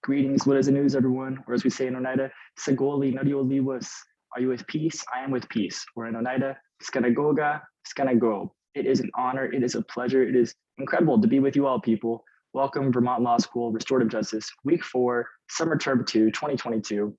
Greetings, what is the news, everyone? Or as we say in Oneida, Sagoli Nadioliwas. Are you with peace? I am with peace. We're in Oneida, Skanagoga, Skanago. It is an honor, it is a pleasure, it is incredible to be with you all, people. Welcome, Vermont Law School, Restorative Justice, Week 4, Summer Term 2, 2022.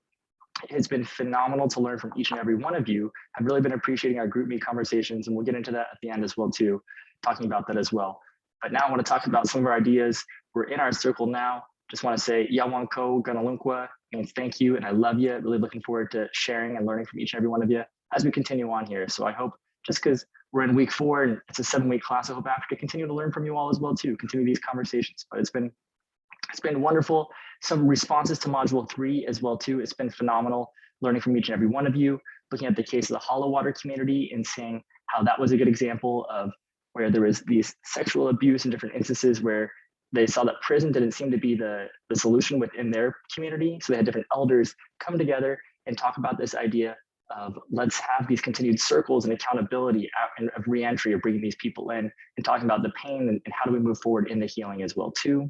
It's been phenomenal to learn from each and every one of you. I've really been appreciating our group meet conversations, and we'll get into that at the end as well, too, talking about that as well. But now I want to talk about some of our ideas. We're in our circle now. Just want to say Yawanko Ganalunkwa, and thank you, and I love you. Really looking forward to sharing and learning from each and every one of you as we continue on here. So I hope, just because we're in week 4 and it's a 7-week class, I hope after to continue to learn from you all as well too, continue these conversations. But it's been wonderful. Some responses to module 3 as well too. It's been phenomenal learning from each and every one of you, looking at the case of the hollow water community and seeing how that was a good example of where there was these sexual abuse in different instances where they saw that prison didn't seem to be the solution within their community. So they had different elders come together and talk about this idea of let's have these continued circles and accountability of reentry, of bringing these people in and talking about the pain and how do we move forward in the healing as well too.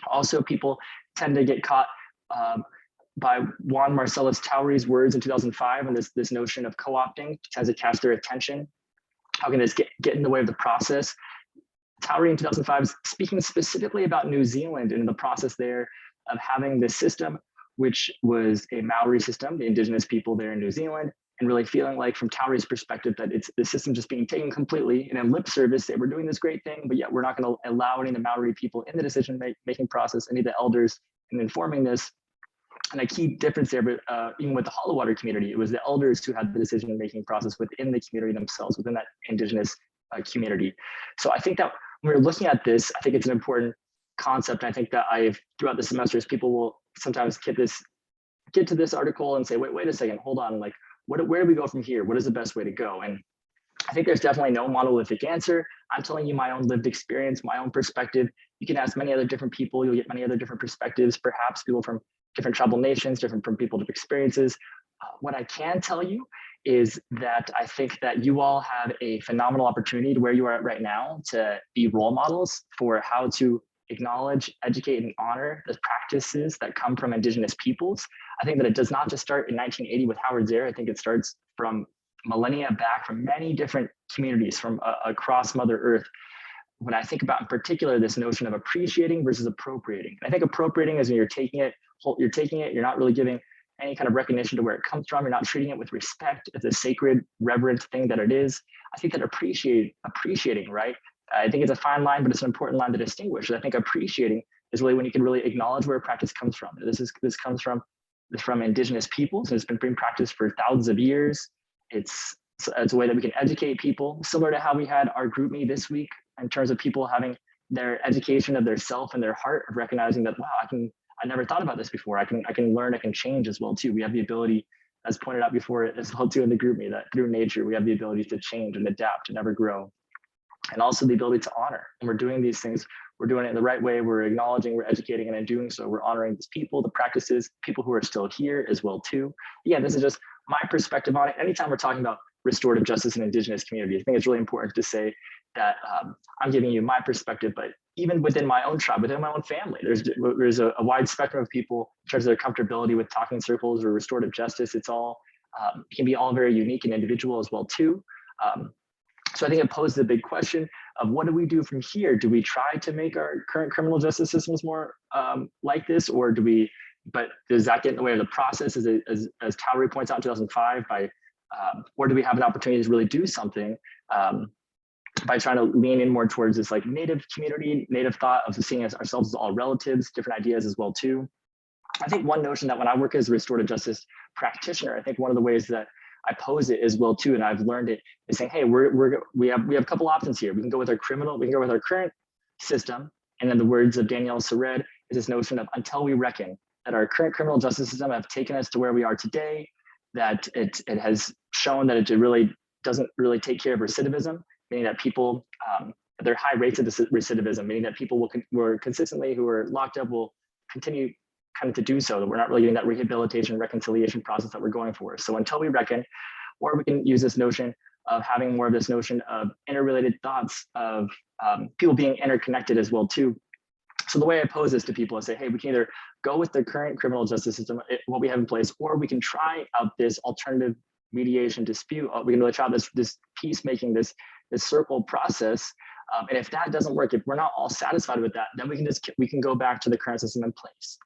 Also, people tend to get caught by Juan Marcellus Towery's words in 2005 and this notion of co-opting tends to catch their attention. How can this get in the way of the process? Towery in 2005 is speaking specifically about New Zealand and the process there of having this system, which was a Maori system, the indigenous people there in New Zealand, and really feeling like from Towery's perspective that it's the system just being taken completely and in lip service that we're doing this great thing, but yet we're not going to allow any of the Maori people in the decision making process, any of the elders in informing this. And a key difference there, but even with the hollow water community, it was the elders who had the decision making process within the community themselves, within that indigenous community. So I think that when we're looking at this, I think it's an important concept. I think that throughout the semesters, people will sometimes get to this article and say, wait a second, hold on, like where do we go from here? What is the best way to go? And I think there's definitely no monolithic answer. I'm telling you my own lived experience, my own perspective. You can ask many other different people, you'll get many other different perspectives, perhaps people from different tribal nations, different from people, different experiences. What I can tell you is that I think that you all have a phenomenal opportunity to where you are at right now to be role models for how to acknowledge, educate, and honor the practices that come from indigenous peoples. I think that it does not just start in 1980 with Howard Zare. I think it starts from millennia back from many different communities from across Mother Earth. When I think about in particular this notion of appreciating versus appropriating, I think appropriating is when you're taking it, you're not really giving any kind of recognition to where it comes from. You're not treating it with respect as a sacred, reverent thing that it is. I think that appreciating, right? I think it's a fine line, but it's an important line to distinguish. I think appreciating is really when you can really acknowledge where a practice comes from. This comes from indigenous peoples, and it's been being practiced for thousands of years. It's a way that we can educate people, similar to how we had our group meet this week in terms of people having their education of their self and their heart, of recognizing that, wow, I never thought about this before. I can learn, I can change as well too. We have the ability, as pointed out before as well too in the group meet, that through nature, we have the ability to change and adapt and never grow. And also the ability to honor. And we're doing these things, we're doing it in the right way. We're acknowledging, we're educating, and in doing so, we're honoring these people, the practices, people who are still here as well too. Again, this is just my perspective on it. Anytime we're talking about restorative justice in indigenous communities, I think it's really important to say that I'm giving you my perspective, but even within my own tribe, within my own family, there's a wide spectrum of people in terms of their comfortability with talking circles or restorative justice. It's all, it can be all very unique and individual as well too. So I think it poses a big question of what do we do from here? Do we try to make our current criminal justice systems more like this, or does that get in the way of the process as Towery points out in 2005 or do we have an opportunity to really do something by trying to lean in more towards this like native community, native thought of seeing ourselves as all relatives, different ideas as well too. I think one notion that when I work as a restorative justice practitioner, I think one of the ways that I pose it as well too, and I've learned it, is saying, hey, we have a couple options here. We can go with our current system, and then the words of Danielle Sered is this notion of until we reckon that our current criminal justice system have taken us to where we are today, that it has shown that it really doesn't really take care of recidivism, meaning that people, there are high rates of recidivism, meaning that people who are locked up will continue kind of to do so, that we're not really getting that rehabilitation reconciliation process that we're going for. So until we reckon, or we can use this notion of having more of this notion of interrelated thoughts of people being interconnected as well too. So the way I pose this to people is say, hey, we can either go with the current criminal justice system, what we have in place, or we can try out this alternative mediation dispute. We can really try out this peacemaking, this circle process. And if that doesn't work, if we're not all satisfied with that, then we can go back to the current system in place.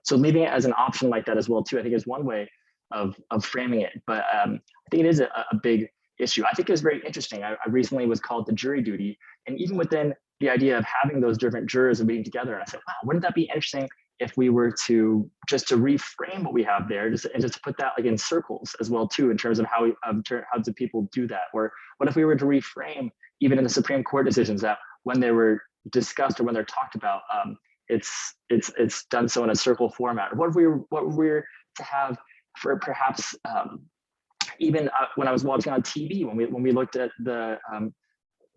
So leaving it as an option like that as well too, I think is one way of framing it. But I think it is a big issue. I think it's very interesting. I recently was called to jury duty, and even within the idea of having those different jurors and meeting together, and I said, wow, wouldn't that be interesting if we were to reframe what we have there, and just to put that like in circles as well too, in terms of how do people do that? Or what if we were to reframe even in the Supreme Court decisions that when they were discussed or when they're talked about, it's done so in a circle format? Or what if we were to have for perhaps even when I was watching on TV, when we looked at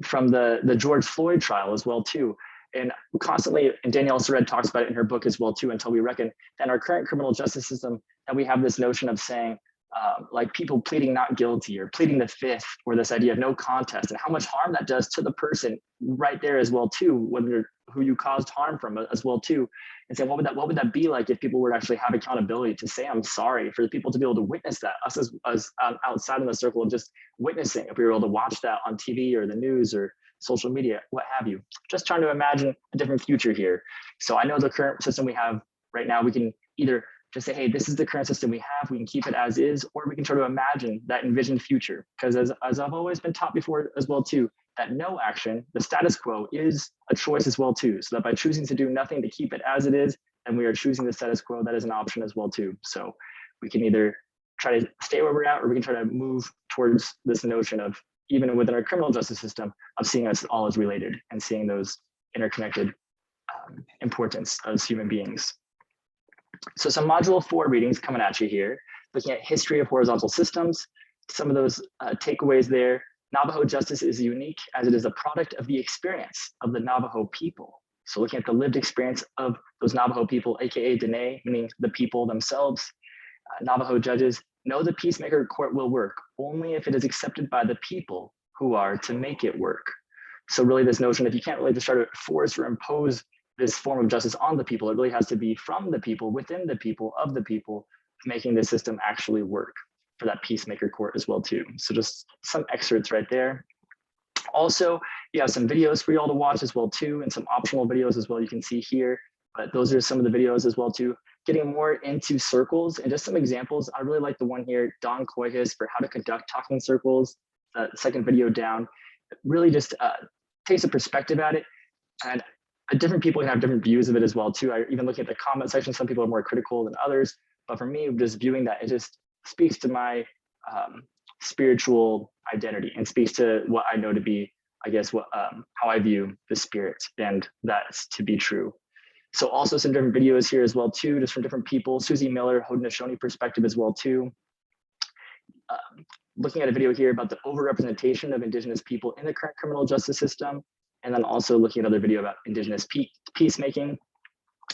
from the George Floyd trial as well too, and constantly, and Danielle Sered talks about it in her book as well too, Until We Reckon, that our current criminal justice system, that we have this notion of saying, like people pleading not guilty or pleading the fifth, or this idea of no contest, and how much harm that does to the person right there as well too, who you caused harm from as well too, and saying what would that be like if people were to actually have accountability to say I'm sorry, for the people to be able to witness that, us as outside in the circle of just witnessing, if we were able to watch that on TV or the news or social media, what have you. Just trying to imagine a different future here. So I know the current system we have right now, we can either just say, hey, this is the current system we have, we can keep it as is, or we can try to imagine that envisioned future. Because as I've always been taught before as well too, that no action, the status quo, is a choice as well too. So that by choosing to do nothing, to keep it as it is, and we are choosing the status quo, that is an option as well too. So we can either try to stay where we're at, or we can try to move towards this notion of, even within our criminal justice system, of seeing us all as related and seeing those interconnected importance as human beings. So some module 4 readings coming at you here, looking at history of horizontal systems. Some of those takeaways there. Navajo justice is unique as it is a product of the experience of the Navajo people. So looking at the lived experience of those Navajo people, AKA Dene, meaning the people themselves. Navajo judges know the peacemaker court will work only if it is accepted by the people who are to make it work. So really this notion that you can't really just try to force or impose this form of justice on the people. It really has to be from the people, within the people, of the people, making the system actually work for that peacemaker court as well too. So just some excerpts right there. Also, you have some videos for you all to watch as well too, and some optional videos as well you can see here. But those are some of the videos as well too. Getting more into circles and just some examples. I really like the one here, Don Coyhis, for how to conduct talking circles. The second video down, it really just takes a perspective at it, and different people can have different views of it as well too. I even looking at the comment section, some people are more critical than others, but for me, just viewing that, it just speaks to my spiritual identity and speaks to what I know to be, I guess, what how I view the spirit, and that's to be true. So also some different videos here as well too, just from different people. Susie Miller, Haudenosaunee perspective as well too. Looking at a video here about the overrepresentation of Indigenous people in the current criminal justice system, and then also looking at another video about Indigenous peacemaking.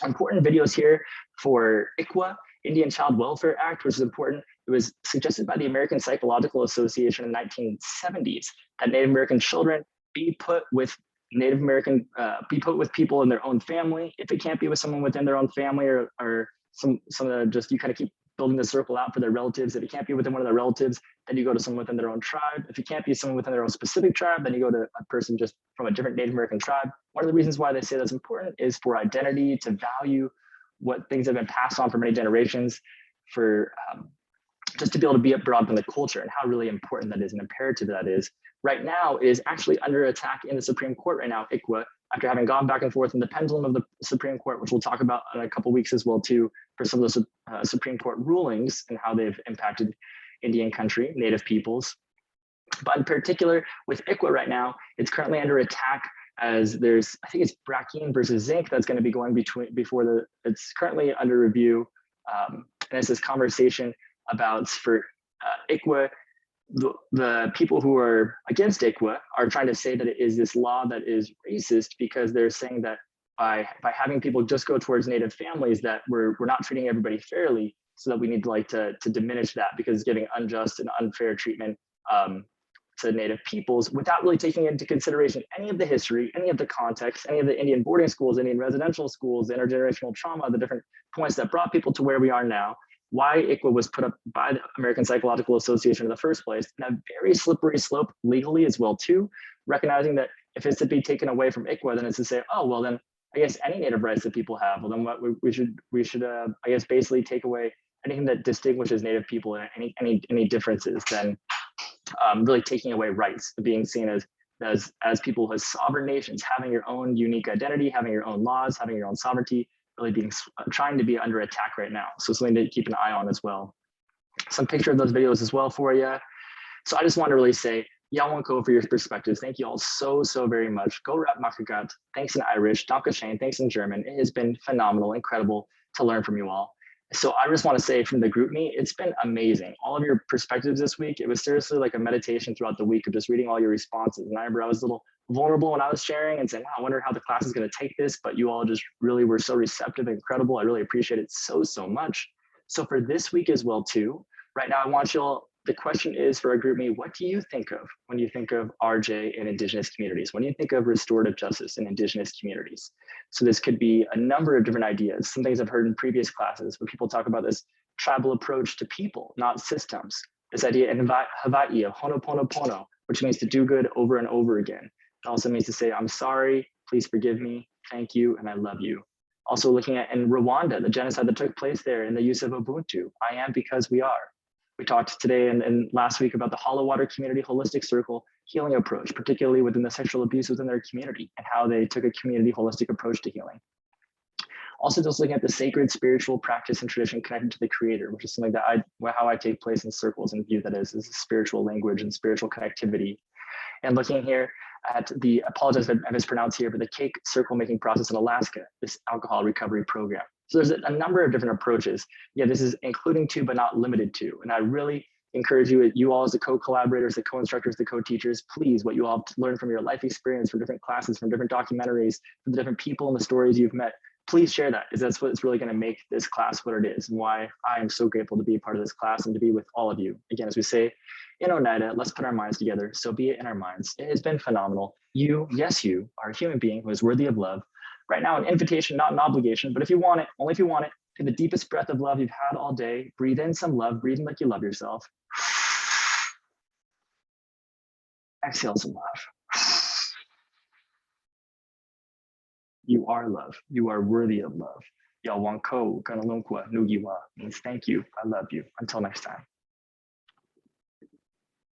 Important videos here for ICWA, Indian Child Welfare Act, which is important. It was suggested by the American Psychological Association in the 1970s that Native American children be put with people in their own family. If it can't be with someone within their own family, or some of the, just, you kind of keep building the circle out for their relatives. If it can't be within one of their relatives, then you go to someone within their own tribe. If it can't be someone within their own specific tribe, then you go to a person just from a different Native American tribe. One of the reasons why they say that's important is for identity, to value what things have been passed on for many generations, for just to be able to be brought up in the culture, and how really important that is and imperative that is. Right now, it is actually under attack in the Supreme Court right now, ICWA, after having gone back and forth in the pendulum of the Supreme Court, which we'll talk about in a couple of weeks as well too, for some of those Supreme Court rulings and how they've impacted Indian country, Native peoples. But in particular with ICWA right now, it's currently under attack, as there's, I think it's Brackeen versus Zink that's going to be going it's currently under review. And it's this conversation about, for ICWA, the people who are against ICWA are trying to say that it is this law that is racist, because they're saying that by having people just go towards Native families, that we're not treating everybody fairly, so that we need to diminish that, because it's giving unjust and unfair treatment to Native peoples without really taking into consideration any of the history, any of the context, any of the Indian boarding schools, Indian residential schools, the intergenerational trauma, the different points that brought people to where we are now, why ICWA was put up by the American Psychological Association in the first place, and a very slippery slope legally as well too, recognizing that if it's to be taken away from ICWA, then it's to say, oh, well then I guess any native rights that people have, well then what we should I guess basically take away anything that distinguishes Native people and any differences, then really taking away rights, being seen as people as sovereign nations, having your own unique identity, having your own laws, having your own sovereignty, really being trying to be under attack right now. So something to keep an eye on as well. Some picture of those videos as well for you. So I just want to really say, Yawanko for your perspectives. Thank you all so very much. Go Rap Makagat. Thanks in Irish. Danke Shane. Thanks in German. It has been phenomenal, incredible to learn from you all. So I just want to say from the group me, it's been amazing. All of your perspectives this week, it was seriously like a meditation throughout the week of just reading all your responses. And I remember I was a little vulnerable when I was sharing and saying, wow, I wonder how the class is going to take this, but you all just really were so receptive and incredible. I really appreciate it so much. So for this week as well too, right now I want you all, the question is for our group me, what do you think of when you think of RJ in Indigenous communities? When you think of restorative justice in Indigenous communities? So this could be a number of different ideas. Some things I've heard in previous classes where people talk about this tribal approach to people, not systems. This idea in Hawaii of honoponopono, which means to do good over and over again. It also means to say, I'm sorry, please forgive me, thank you, and I love you. Also looking at in Rwanda, the genocide that took place there and the use of Ubuntu, I am because we are. We talked today and last week about the Hollow Water Community Holistic Circle healing approach, particularly within the sexual abuse within their community and how they took a community holistic approach to healing. Also just looking at the sacred spiritual practice and tradition connected to the creator, which is something that how I take place in circles and view that as spiritual language and spiritual connectivity. And looking here at the, apologize if I mispronounce here, but the cake circle making process in Alaska, this alcohol recovery program. So there's a number of different approaches. Yeah, this is including to, but not limited to. And I really encourage you all as the co-collaborators, the co-instructors, the co-teachers, please, what you all have learned from your life experience, from different classes, from different documentaries, from the different people and the stories you've met, please share that, because that's what's really going to make this class what it is and why I am so grateful to be a part of this class and to be with all of you. Again, as we say in Oneida, let's put our minds together. So be it in our minds. It has been phenomenal. You, yes, you are a human being who is worthy of love. Right now, an invitation, not an obligation, but if you want it, only if you want it, take the deepest breath of love you've had all day. Breathe in some love, breathe in like you love yourself. Exhale some love. You are love. You are worthy of love. Yawanko, Kanalonkwa, Nugiwa means thank you. I love you. Until next time.